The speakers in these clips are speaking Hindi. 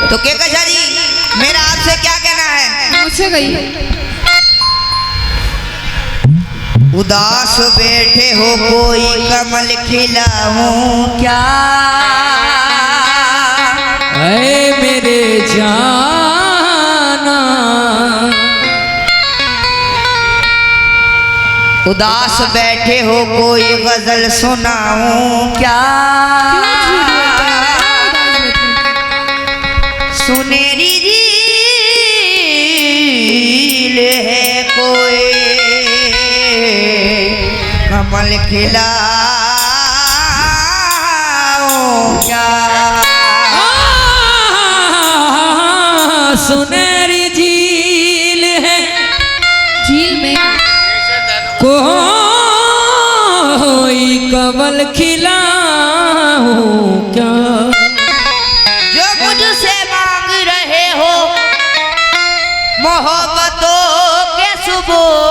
तो के कशा जी मेरा आपसे क्या कहना है? मुझसे गई उदास बैठे हो कोई कमल खिलाऊं क्या? ऐ मेरे जाना उदास बैठे हो कोई गजल सुनाऊं क्या? सुनेरी झील है कोई कमल खिलाऊं क्या? सुनहरी झील है झील में कोई कमल खिलाऊं क्या? जो मुझसे मांग रहे हो मोहब्बतों के सुबोध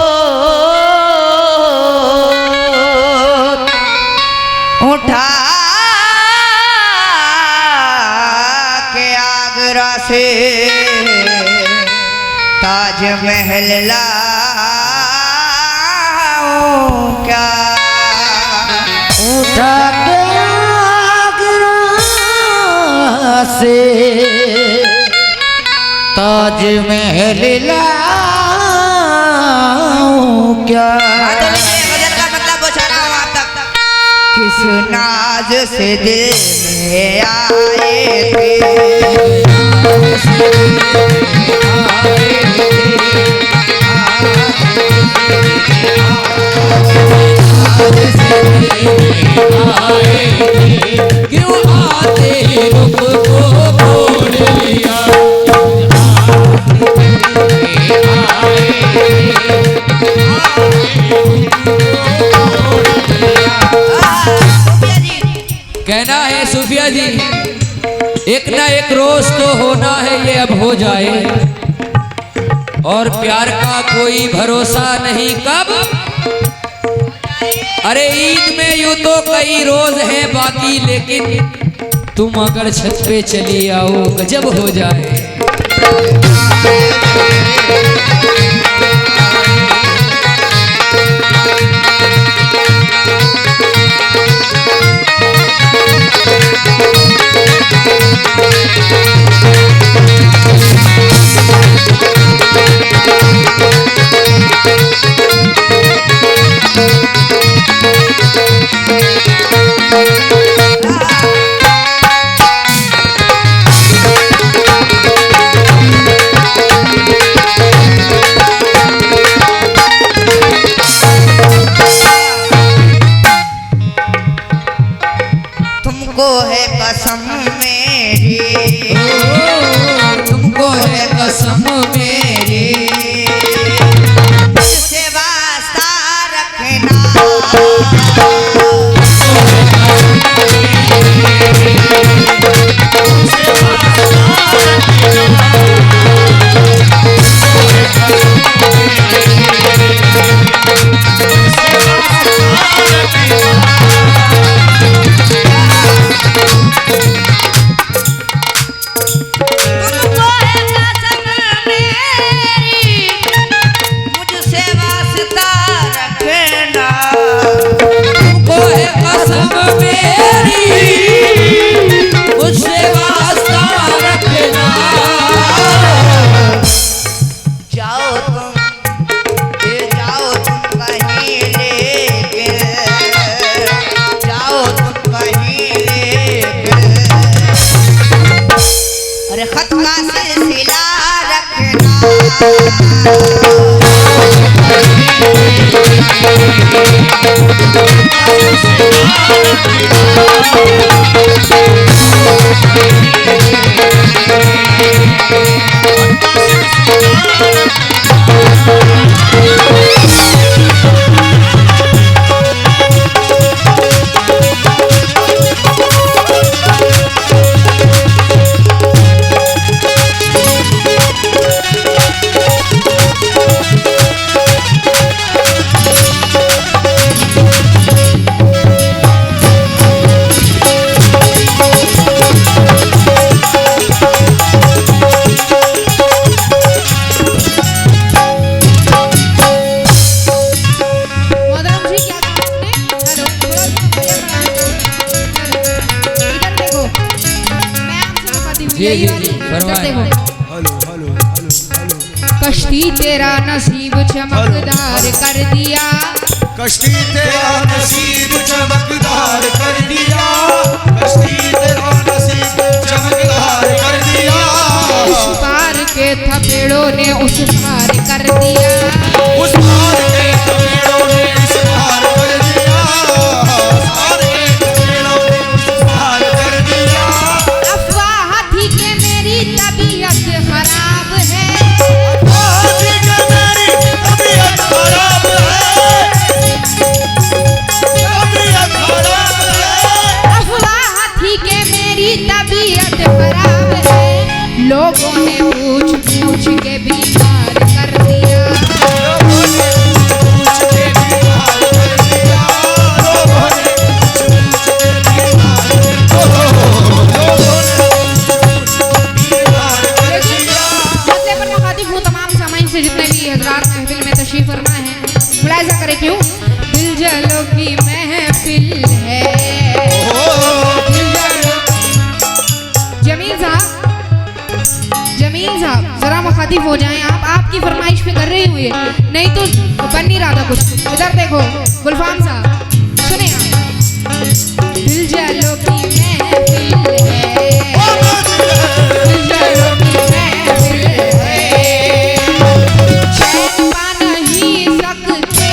उठा के आगरा से ताजमहल लाऊं क्या? उठा के आगरा से ताजमहल लाऊं क्या? गजल का मतलब पहुंचाना हो आप तक। किस नाज से दिल में आए थे क्यों आते रुख को मोड़ लिया? कहना है सूफिया जी एक ना एक रोज तो होना है, ये अब हो जाए। और प्यार का कोई भरोसा नहीं कब। अरे ईद में यूं तो कई रोज है बाकी, लेकिन तुम अगर छत पे चली आओ गजब हो जाए। तुमको है कसम मेरी, तुमको है कसम मेरी, मुझसे वास्ता रखना। खत का सिलसिला जी, यही जी, वाली जी, फरमाएं। देखो कश्ती तेरा नसीब चमकदार कर दिया, कश्ती तेरा नसीब चमकदार कर दिया, कश्ती तेरा नसीब चमकदार कर दिया। उस पार के थपेड़ों ने उस पार कर दिया, उस पार के थपेड़ों ने इस पार कर दिया, उस पार के थपेड़ों ने इस पार कर दिया। अफवाह थी कि मेरी तबीयत खराब है, आज के मेरी तबीयत खराब है, तबीयत खराब है। अफवाह थी कि मेरी तबीयत खराब है, लोगों ने पूछ पूछ के बीमार कर दिया, लोगों ने पूछ के बीमार कर दिया, लोगों ने पूछ के बीमार कर दिया। मसले पर मुखातिब हूँ तमाम सामाइन से जितने भी हजरात महफिल में तशरीफ फरमा है, मुलाहिजा करें क्यों दिल जलो की महफिल है। दिल जलो जमील साहब जरा मुखातिब हो जाएं आप, आपकी फरमाइश पे कर रही हूँ ये, नहीं तो बन नहीं रहा था कुछ। इधर देखो गुलफाम साहब सुने आप, दिल जलो की महफिल है, दिल जलो की महफिल है, चैन पा नहीं सकते,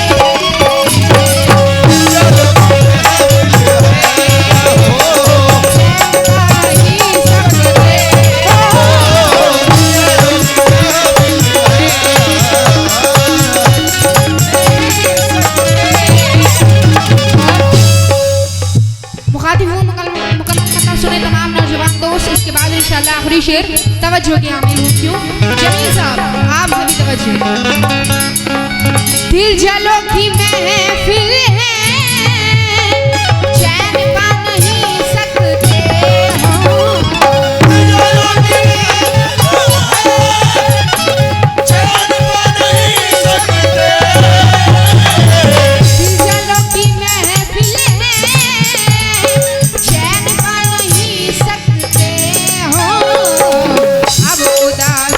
मुखातिब हूँ मुकम्मल मतलब सुने तमाम नौजवान दोस्त। इसके बाद इंशाल्लाह आखिरी शेर तवज्जो की हामिल हूँ क्यों जमील साहब आप सभी तवज्जो। दिल जलो की महफिल है, चैन पा नहीं सकते हो, दिल जलो की महफिल है, चैन पा नहीं सकते हो। अब उदास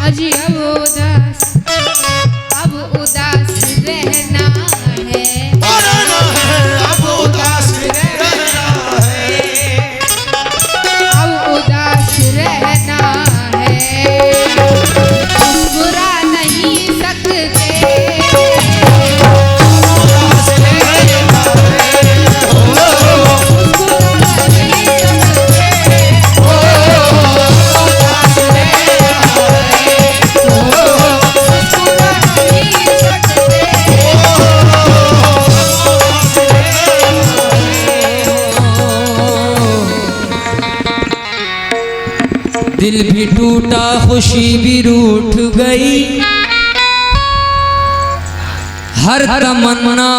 अजी अब उदास रहना है, अब उदास रहना है, अब उदास रहना है, मुस्कुरा नहीं सकते, उदास रहना है, मुस्कुरा नहीं सकते, मुस्कुरा नहीं सकते। दिल भी टूटा खुशी भी रूठ गई, हर तमन्ना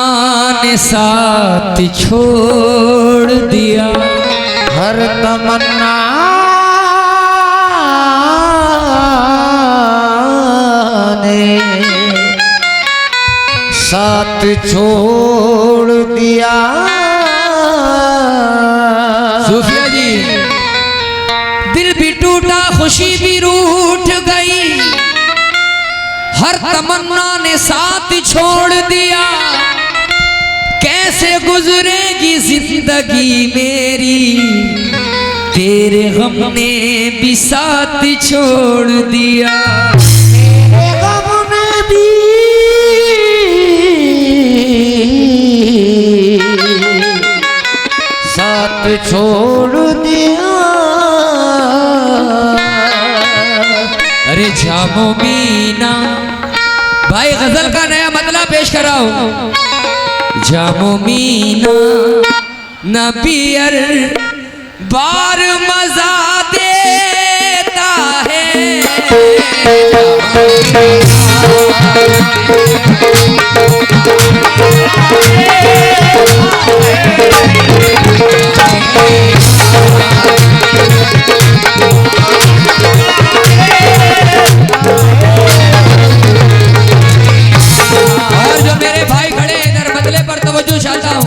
ने साथ छोड़ दिया, हर तमन्ना ने साथ छोड़ दिया। सूफिया जी दिल भी टूटा खुशी भी रूठ गई, हर तमन्ना ने साथ छोड़ दिया, कैसे गुजरेगी जिंदगी मेरी, तेरे गम ने भी साथ छोड़ दिया, गम ने भी साथ छोड़ दिया। अरे जामो मीना भाई गजल का नया मतलब पेश कर रहा हूं, जामो मीना नबियर बार मजा देता है, और जो मेरे भाई खड़े हैं इधर बदले पर तवज्जो चाहता हूं,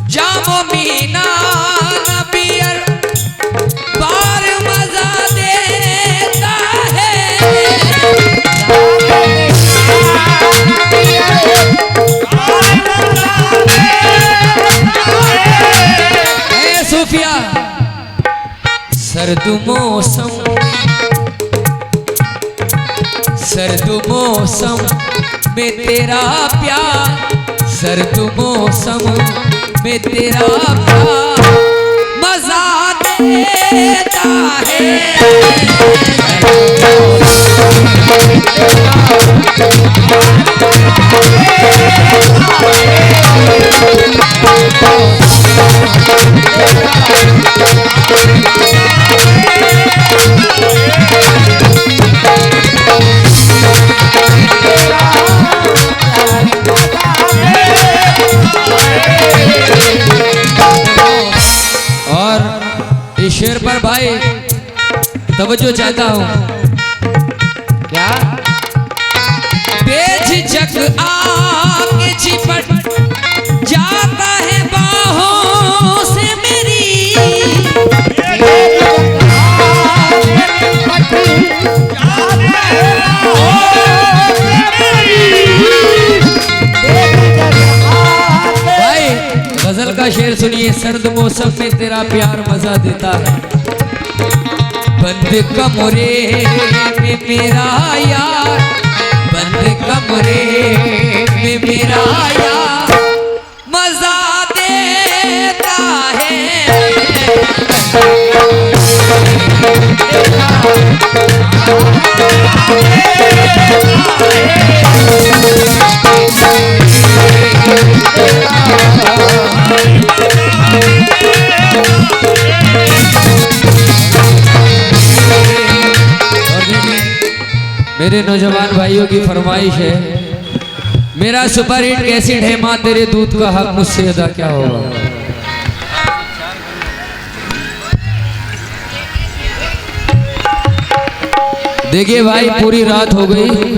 जामो मीना नबियर बार सर्द मौसम में तेरा प्यार, सर्द मौसम में तेरा प्यार मजा देता है। और इस शेर पर भाई तवज्जो चाहता हूँ। क्या बेझिझक आके चिपट जाता है बाहों से मेरी, भाई गजल का शेर सुनिए। सर्द मौसम में तेरा प्यार मजा देता है, बंद कमरे में मेरा यार, बंद कमरे में मेरा यार मजा देता है। मेरे नौजवान भाइयों की फरमाइश है, मेरा सुपर हिट कैसेट है माँ तेरे दूध का हक मुझसे अदा क्या होगा। देखिए भाई पूरी रात हो गई।